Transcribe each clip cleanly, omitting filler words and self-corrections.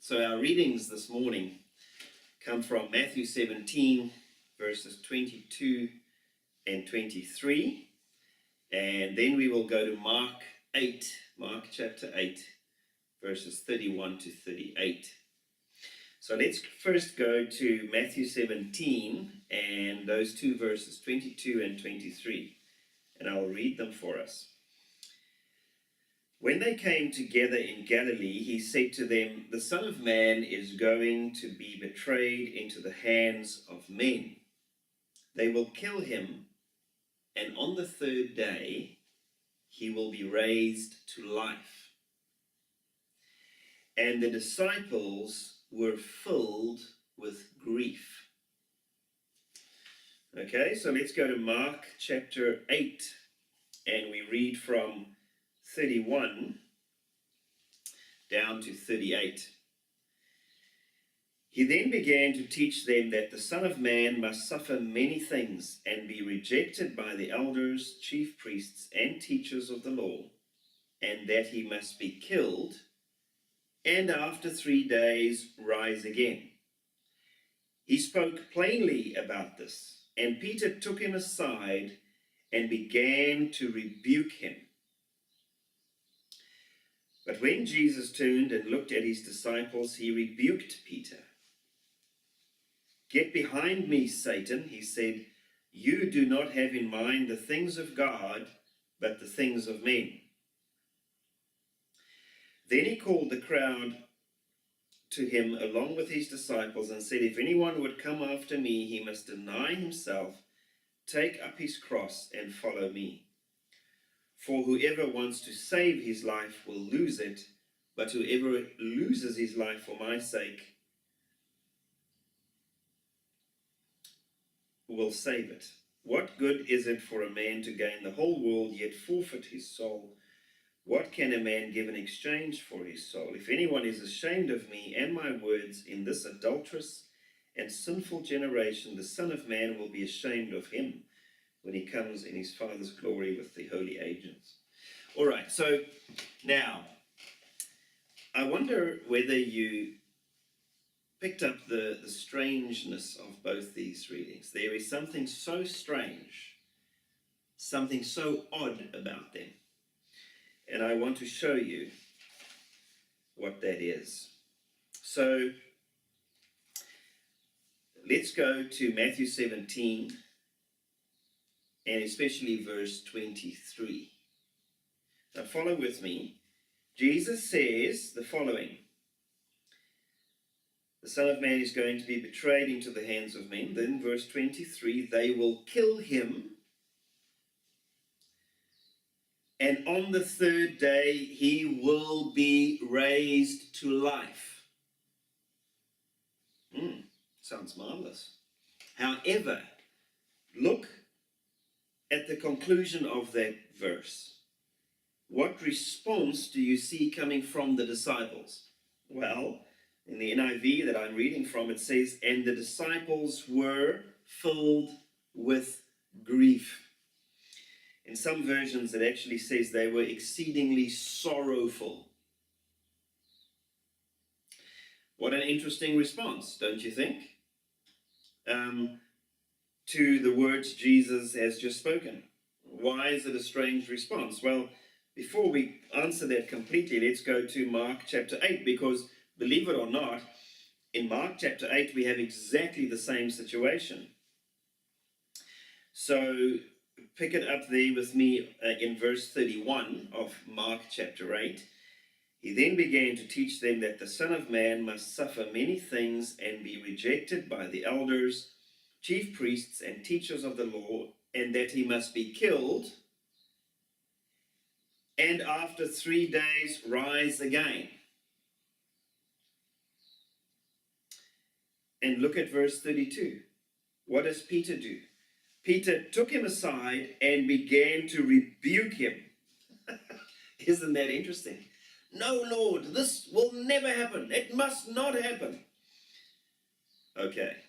So our readings this morning come from Matthew 17, verses 22 and 23. And then we will go to Mark chapter 8, verses 31 to 38. So let's first go to Matthew 17 and those two verses, 22 and 23. And I'll read them for us. When they came together in Galilee, he said to them, "The Son of Man is going to be betrayed into the hands of men. They will kill him, and on the third day he will be raised to life." And the disciples were filled with grief. Okay, so let's go to Mark chapter 8, and we read from 31 down to 38. He then began to teach them that the Son of Man must suffer many things and be rejected by the elders, chief priests, and teachers of the law, and that he must be killed, and after 3 days rise again. He spoke plainly about this, and Peter took him aside and began to rebuke him. But when Jesus turned and looked at his disciples, he rebuked Peter. "Get behind me, Satan," he said. "You do not have in mind the things of God, but the things of men." Then he called the crowd to him along with his disciples and said, "If anyone would come after me, he must deny himself, take up his cross, and follow me. For whoever wants to save his life will lose it, but whoever loses his life for my sake will save it. What good is it for a man to gain the whole world yet forfeit his soul? What can a man give in exchange for his soul? If anyone is ashamed of me and my words in this adulterous and sinful generation, the Son of Man will be ashamed of him when he comes in his Father's glory with the holy angels." All right, so now, I wonder whether you picked up the strangeness of both these readings. There is something so strange, something so odd about them. And I want to show you what that is. So, let's go to Matthew 17, and especially verse 23. Now follow with me. Jesus says the following: "The Son of Man is going to be betrayed into the hands of men." Then verse 23, "They will kill him, and on the third day he will be raised to life." Sounds marvelous. However, look at the conclusion of that verse. What response do you see coming from the disciples? Well, in the NIV that I'm reading from, it says, "And the disciples were filled with grief." In some versions, it actually says they were exceedingly sorrowful. What an interesting response, don't you think? To the words Jesus has just spoken. Why is it a strange response? Well, before we answer that completely, let's go to Mark chapter 8, because believe it or not, in Mark chapter 8, we have exactly the same situation. So pick it up there with me in verse 31 of Mark chapter 8. He then began to teach them that the Son of Man must suffer many things and be rejected by the elders, chief priests, and teachers of the law, and that he must be killed, and after 3 days rise again. And look at verse 32. What does Peter do? Peter took him aside and began to rebuke him. Isn't that interesting? "No, Lord, this will never happen. It must not happen." Okay,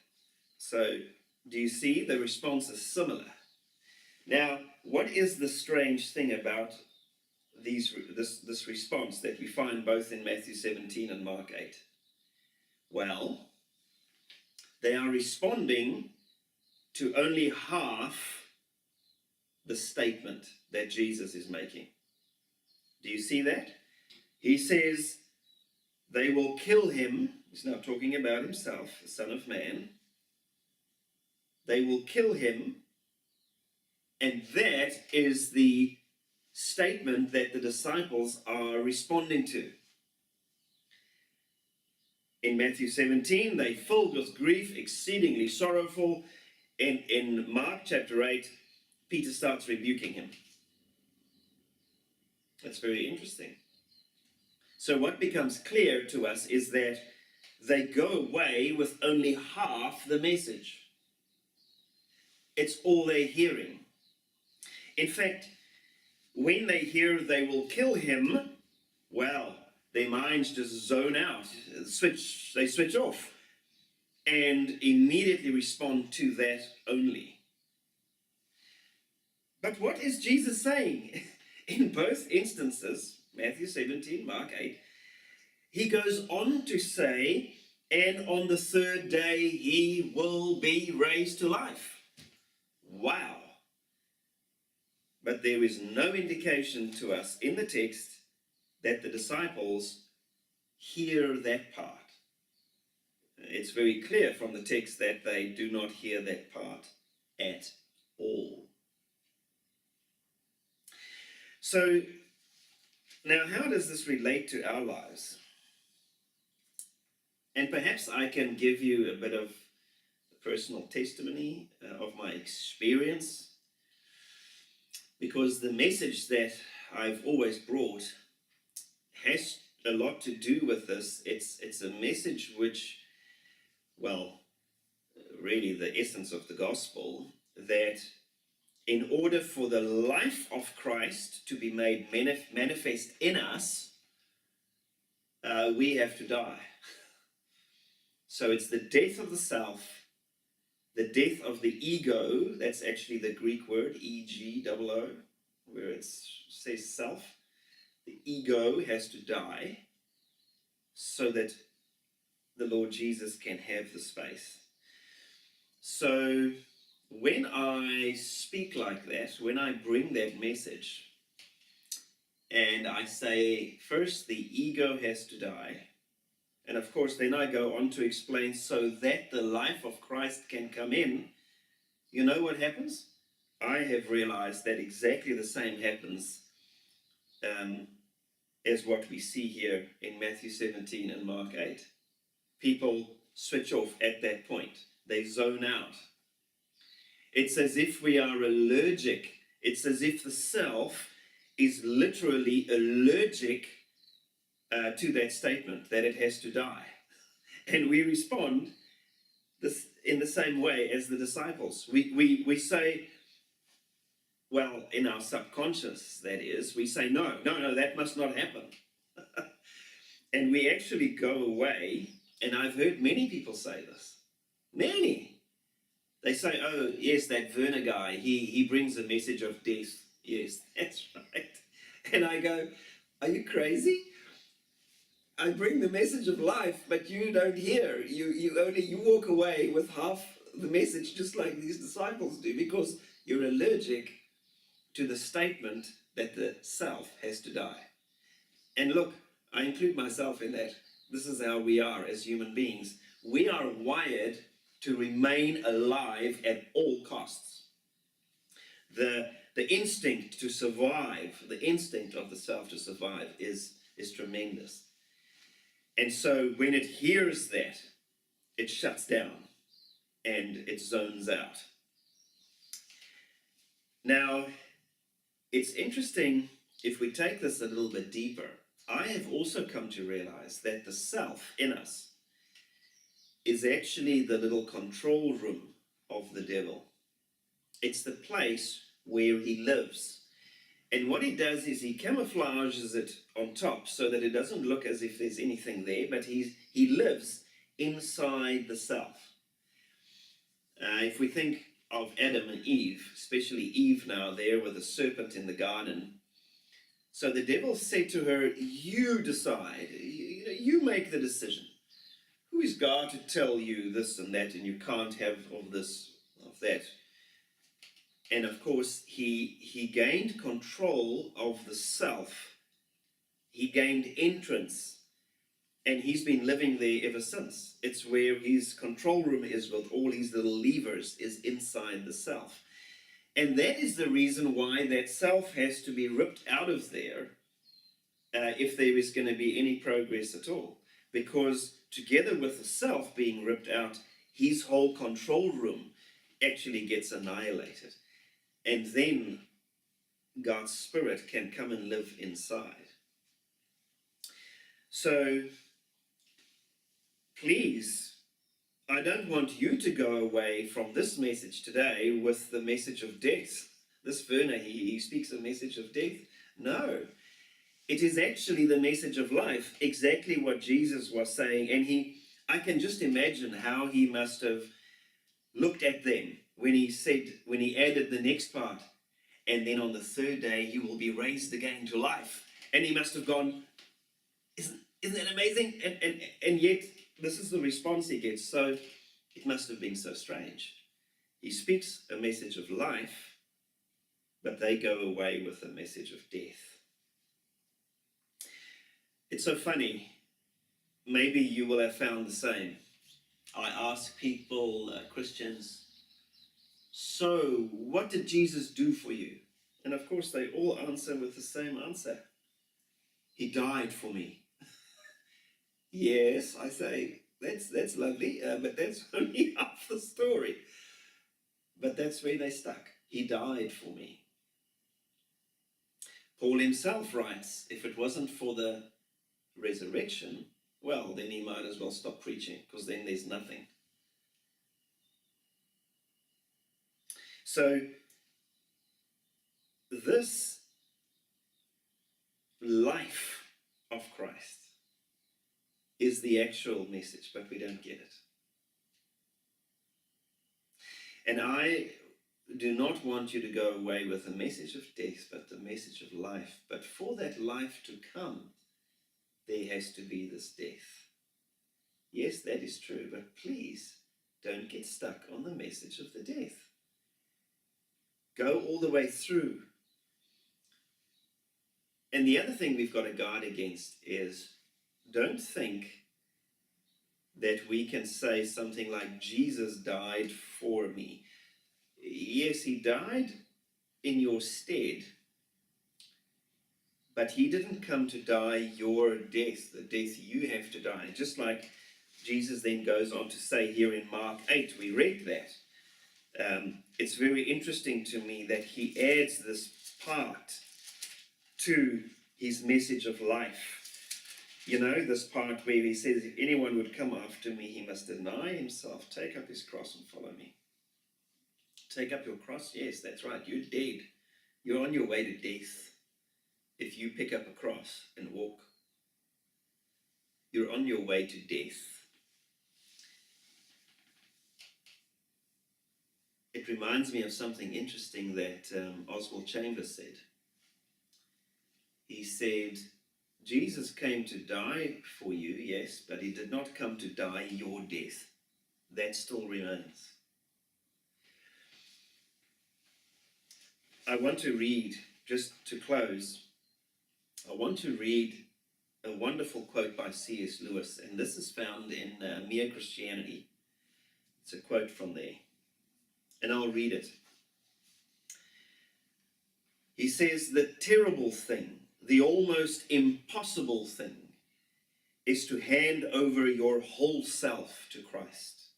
so do you see the response is similar? Now, what is the strange thing about this response that we find both in Matthew 17 and Mark 8? Well, they are responding to only half the statement that Jesus is making. Do you see that? He says they will kill him. He's now talking about himself, the Son of Man. They will kill him, and that is the statement that the disciples are responding to. In Matthew 17, they filled with grief, exceedingly sorrowful. In Mark chapter 8, Peter starts rebuking him. That's very interesting. So what becomes clear to us is that they go away with only half the message. It's all they're hearing. In fact, when they hear they will kill him, well, their minds just zone out, they switch off, and immediately respond to that only. But what is Jesus saying? In both instances, Matthew 17, Mark 8, he goes on to say, and on the third day he will be raised to life. Wow. But there is no indication to us in the text that the disciples hear that part. It's very clear from the text that they do not hear that part at all. So, now how does this relate to our lives? And perhaps I can give you a bit of personal testimony of my experience, because the message that I've always brought has a lot to do with this. It's a message which, well, really the essence of the gospel, that in order for the life of Christ to be made manifest in us, we have to die. So it's the death of the self, the death of the ego. That's actually the Greek word, E-G-O-O, where it says self. The ego has to die so that the Lord Jesus can have the space. So when I speak like that, when I bring that message, and I say, first, the ego has to die, and of course, then I go on to explain so that the life of Christ can come in, you know what happens? I have realized that exactly the same happens as what we see here in Matthew 17 and Mark 8. People switch off at that point. They zone out. It's as if we are allergic. It's as if the self is literally allergic to that statement, that it has to die. And we respond this in the same way as the disciples. We say, well, in our subconscious, that is, we say, no, that must not happen. And we actually go away, and I've heard many people say this. Many. They say, oh, yes, that Werner guy, he brings a message of death. Yes, that's right. And I go, are you crazy? I bring the message of life, but you don't hear. You walk away with half the message, just like these disciples do, because you're allergic to the statement that the self has to die. And look, I include myself in that. This is how we are as human beings. We are wired to remain alive at all costs. The instinct to survive, the instinct of the self to survive is tremendous. And so when it hears that, it shuts down and it zones out. Now, it's interesting if we take this a little bit deeper. I have also come to realize that the self in us is actually the little control room of the devil. It's the place where he lives. And what he does is he camouflages it on top so that it doesn't look as if there's anything there, but he lives inside the self. If we think of Adam and Eve, especially Eve now there with the serpent in the garden. So the devil said to her, you decide, you make the decision. Who is God to tell you this and that, and you can't have of this, of that? And of course, he gained control of the self. He gained entrance, and he's been living there ever since. It's where his control room is with all his little levers, is inside the self. And that is the reason why that self has to be ripped out of there if there is going to be any progress at all. Because together with the self being ripped out, his whole control room actually gets annihilated. And then God's Spirit can come and live inside. So, please, I don't want you to go away from this message today with the message of death. This Werner, he speaks a message of death. No, it is actually the message of life, exactly what Jesus was saying. And I can just imagine how he must have looked at them when he added the next part, and then on the third day you will be raised again to life. And he must have gone, isn't that amazing? And yet this is the response he gets. So it must have been so strange. He speaks a message of life, but they go away with a message of death. It's so funny. Maybe you will have found the same. I ask people, Christians, so what did Jesus do for you? And of course they all answer with the same answer. He died for me. Yes, I say, that's lovely, but that's only half the story. But that's where they stuck. He died for me. Paul himself writes, if it wasn't for the resurrection, well, then he might as well stop preaching, because then there's nothing. So this life of Christ is the actual message, but we don't get it. And I do not want you to go away with a message of death, but the message of life. But for that life to come, there has to be this death. Yes, that is true, but please don't get stuck on the message of the death. Go all the way through. And the other thing we've got to guard against is, don't think that we can say something like, Jesus died for me. Yes, he died in your stead, but he didn't come to die your death, the death you have to die. Just like Jesus then goes on to say here in Mark 8, we read that. It's very interesting to me that he adds this part to his message of life. You know, this part where he says, if anyone would come after me, he must deny himself, take up his cross and follow me. Take up your cross? Yes, that's right. You're dead. You're on your way to death. If you pick up a cross and walk, you're on your way to death. It reminds me of something interesting that Oswald Chambers said. He said, Jesus came to die for you, yes, but he did not come to die your death. That still remains. I want to read, just to close, I want to read a wonderful quote by C.S. Lewis, and this is found in Mere Christianity. It's a quote from there, and I'll read it. He says, the terrible thing, the almost impossible thing, is to hand over your whole self to Christ.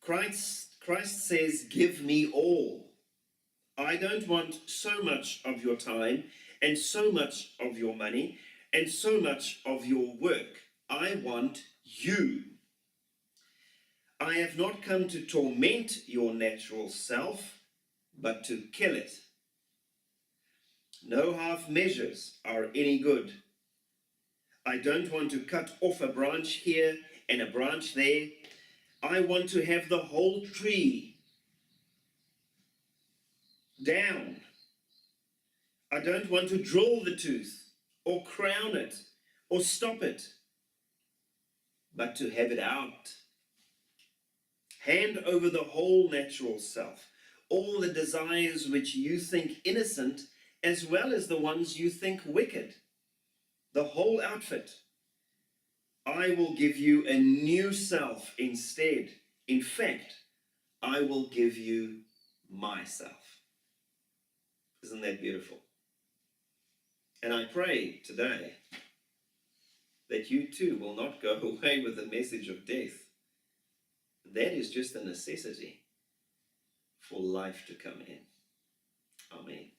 Christ says, give me all. I don't want so much of your time and so much of your money and so much of your work. I want you. I have not come to torment your natural self, but to kill it. No half measures are any good. I don't want to cut off a branch here and a branch there. I want to have the whole tree down. I don't want to drill the tooth or crown it or stop it. but to have it out. Hand over the whole natural self, all the desires which you think innocent, as well as the ones you think wicked. The whole outfit. I will give you a new self instead. In fact, I will give you myself. Isn't that beautiful? And I pray today that you too will not go away with the message of death. That is just a necessity for life to come in. Amen.